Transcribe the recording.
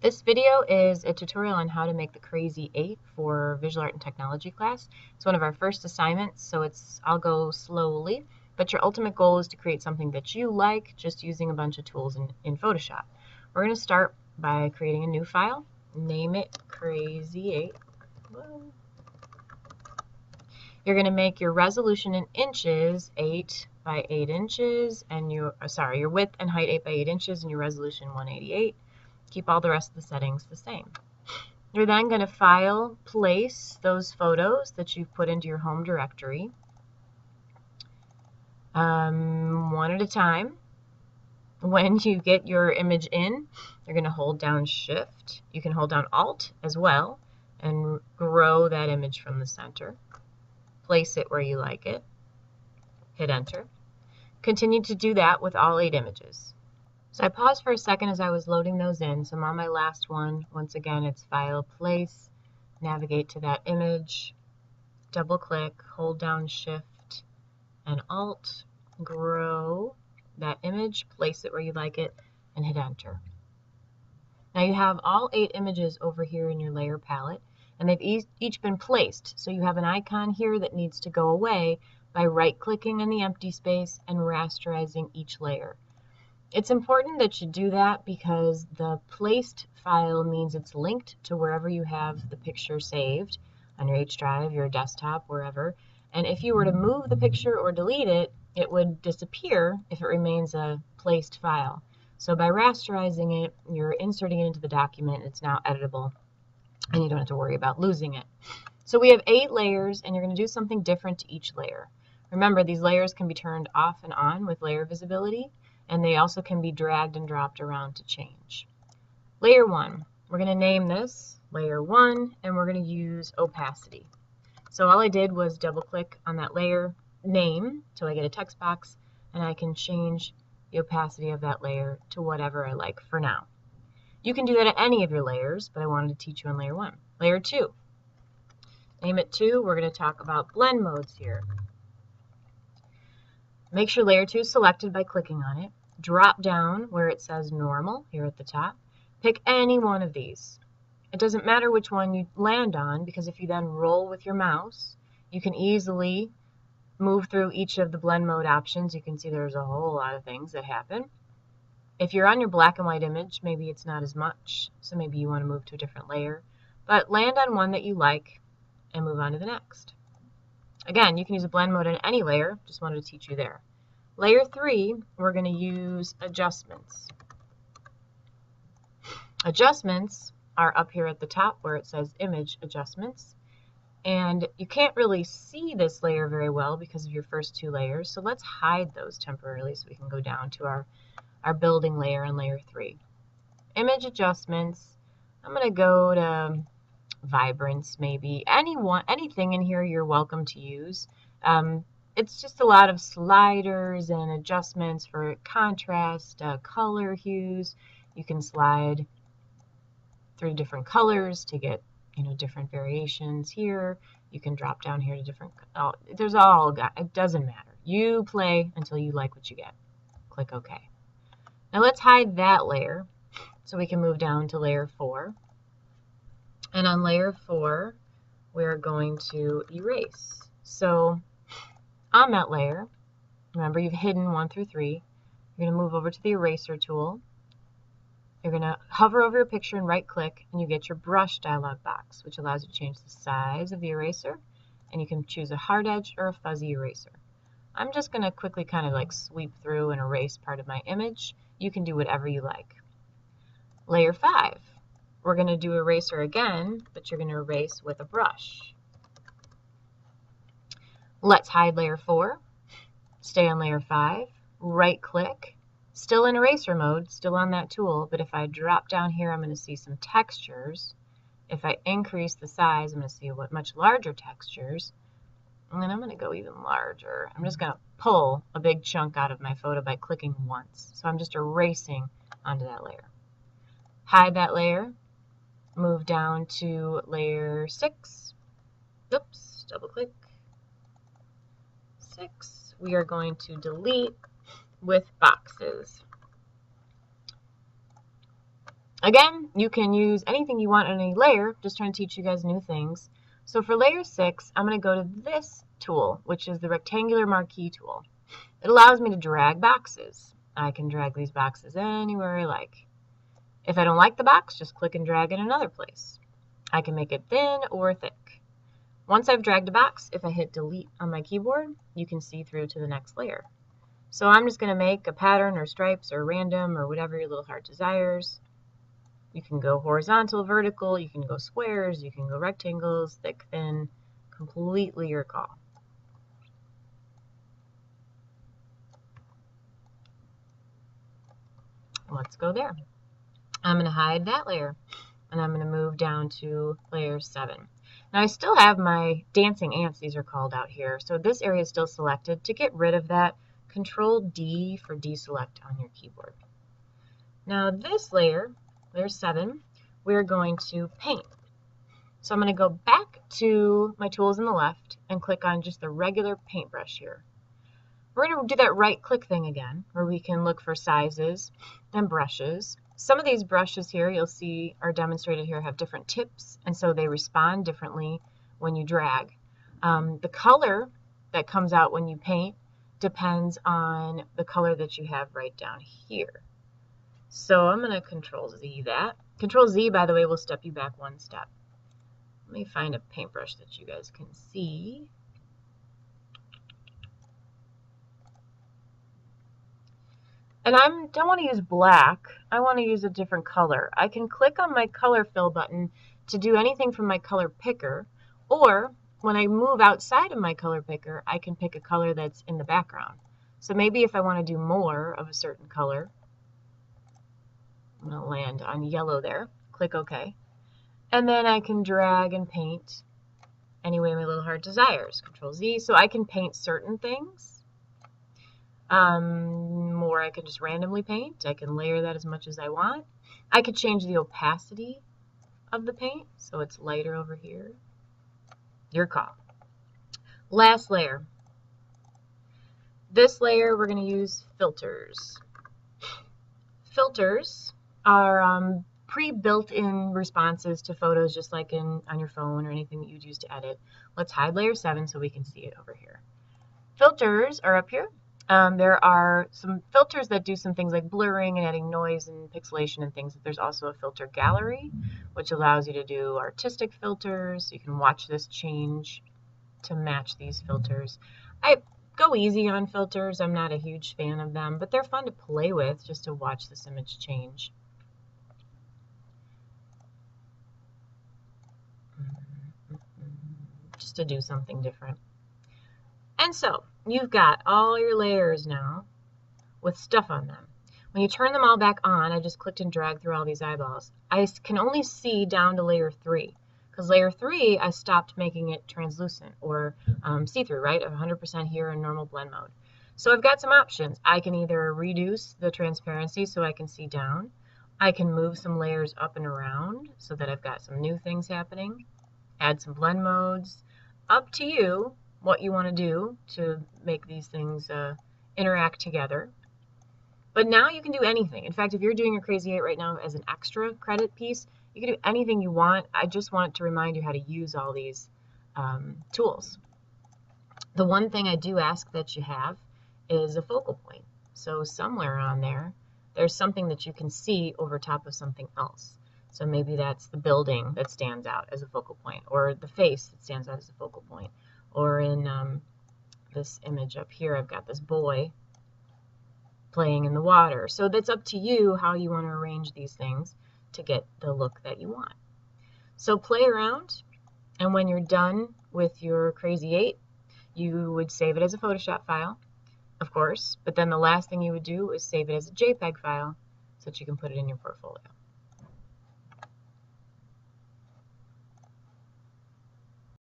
This video is a tutorial on how to make the Crazy 8 for Visual Art and Technology class. It's one of our first assignments, so I'll go slowly, but your ultimate goal is to create something that you like just using a bunch of tools in Photoshop. We're going to start by creating a new file, name it Crazy 8. You're going to make your resolution in inches 8 by 8 inches, and your width and height 8 by 8 inches, and your resolution 188. Keep all the rest of the settings the same. You're then going to place those photos that you've put into your home directory one at a time. When you get your image in, you're going to hold down Shift. You can hold down Alt as well and grow that image from the center. Place it where you like it. Hit Enter. Continue to do that with all 8 images. So I paused for a second as I was loading those in. So I'm on my last one. Once again, it's File, Place, navigate to that image, double click, hold down Shift and Alt, grow that image, place it where you like it, and hit Enter. Now you have all 8 images over here in your layer palette, and they've each been placed. So you have an icon here that needs to go away by right-clicking in the empty space and rasterizing each layer. It's important that you do that because the placed file means it's linked to wherever you have the picture saved, on your H drive, your desktop, wherever. And if you were to move the picture or delete it, it would disappear if it remains a placed file. So by rasterizing it, you're inserting it into the document. It's now editable, and you don't have to worry about losing it. So we have 8 layers, and you're going to do something different to each layer. Remember, these layers can be turned off and on with layer visibility, and they also can be dragged and dropped around to change. Layer 1, we're going to name this Layer 1, and we're going to use opacity. So all I did was double click on that layer name till I get a text box, and I can change the opacity of that layer to whatever I like for now. You can do that at any of your layers, but I wanted to teach you on Layer 1. Layer 2, name it 2. We're going to talk about blend modes here. Make sure Layer 2 is selected by clicking on it. Drop down where it says Normal here at the top. Pick any one of these. It doesn't matter which one you land on, because if you then roll with your mouse, you can easily move through each of the blend mode options. You can see there's a whole lot of things that happen. If you're on your black and white image, maybe it's not as much, so maybe you want to move to a different layer. But land on one that you like and move on to the next. Again, you can use a blend mode in any layer, just wanted to teach you there. Layer 3, we're going to use adjustments. Adjustments are up here at the top where it says Image Adjustments. And you can't really see this layer very well because of your first 2 layers, so let's hide those temporarily so we can go down to our building layer in Layer 3. Image Adjustments, I'm going to go to Vibrance maybe. Anything in here you're welcome to use. It's just a lot of sliders and adjustments for contrast, color hues. You can slide through different colors to get different variations here. You can drop down here to different, it doesn't matter. You play until you like what you get. Click OK. Now let's hide that layer so we can move down to Layer 4. And on Layer 4, we're going to erase. So on that layer, remember you've hidden 1 through 3. You're going to move over to the eraser tool. You're going to hover over your picture and right click, and you get your brush dialog box, which allows you to change the size of the eraser, and you can choose a hard edge or a fuzzy eraser. I'm just going to quickly kind of like sweep through and erase part of my image. You can do whatever you like. Layer 5, we're going to do eraser again, but you're going to erase with a brush. Let's hide Layer 4, stay on Layer 5, right click, still in eraser mode, still on that tool, but if I drop down here, I'm going to see some textures. If I increase the size, I'm going to see much larger textures. And then I'm going to go even larger. I'm just going to pull a big chunk out of my photo by clicking once. So I'm just erasing onto that layer. Hide that layer, move down to Layer 6. Oops, double click. 6. We are going to delete with boxes. Again, you can use anything you want on any layer, just trying to teach you guys new things. So for layer 6, I'm going to go to this tool, which is the rectangular marquee tool. It allows me to drag boxes. I can drag these boxes anywhere I like. If I don't like the box, just click and drag in another place. I can make it thin or thick. Once I've dragged a box, if I hit delete on my keyboard, you can see through to the next layer. So I'm just going to make a pattern or stripes or random or whatever your little heart desires. You can go horizontal, vertical, you can go squares, you can go rectangles, thick, thin, completely your call. Let's go there. I'm going to hide that layer and I'm going to move down to layer 7. Now I still have my dancing ants, these are called out here. So this area is still selected. To get rid of that, Control D for deselect on your keyboard. Now this layer, layer 7, we're going to paint. So I'm going to go back to my tools on the left and click on just the regular paintbrush here. We're going to do that right click thing again, where we can look for sizes and brushes. Some of these brushes here you'll see are demonstrated here have different tips, and so they respond differently when you drag. The color that comes out when you paint depends on the color that you have right down here. So I'm going to Control Z that. Control Z, by the way, will step you back one step. Let me find a paintbrush that you guys can see. And I don't want to use black. I want to use a different color. I can click on my color fill button to do anything from my color picker, or when I move outside of my color picker, I can pick a color that's in the background. So maybe if I want to do more of a certain color, I'm going to land on yellow there. Click OK. And then I can drag and paint any way my little heart desires. Control Z. So I can paint certain things. Or I can just randomly paint. I can layer that as much as I want. I could change the opacity of the paint so it's lighter over here. Your call. Last layer. This layer we're going to use filters. Filters are pre-built-in responses to photos, just like on your phone or anything that you'd use to edit. Let's hide layer 7 so we can see it over here. Filters are up here. There are some filters that do some things like blurring and adding noise and pixelation and things. There's also a filter gallery, which allows you to do artistic filters. You can watch this change to match these filters. I go easy on filters. I'm not a huge fan of them, but they're fun to play with just to watch this image change. Just to do something different. And so you've got all your layers now with stuff on them. When you turn them all back on, I just clicked and dragged through all these eyeballs. I can only see down to layer 3, because layer 3 I stopped making it translucent or see-through, right? 100% here in normal blend mode. So I've got some options. I can either reduce the transparency so I can see down. I can move some layers up and around so that I've got some new things happening. Add some blend modes. Up to you what you want to do to make these things interact together. But now you can do anything. In fact, if you're doing a Crazy 8 right now as an extra credit piece, you can do anything you want. I just want to remind you how to use all these tools. The one thing I do ask that you have is a focal point. So somewhere on there, there's something that you can see over top of something else. So maybe that's the building that stands out as a focal point, or the face that stands out as a focal point. Or in this image up here, I've got this boy playing in the water. So that's up to you how you want to arrange these things to get the look that you want. So play around, and when you're done with your Crazy 8, you would save it as a Photoshop file, of course, but then the last thing you would do is save it as a JPEG file so that you can put it in your portfolio.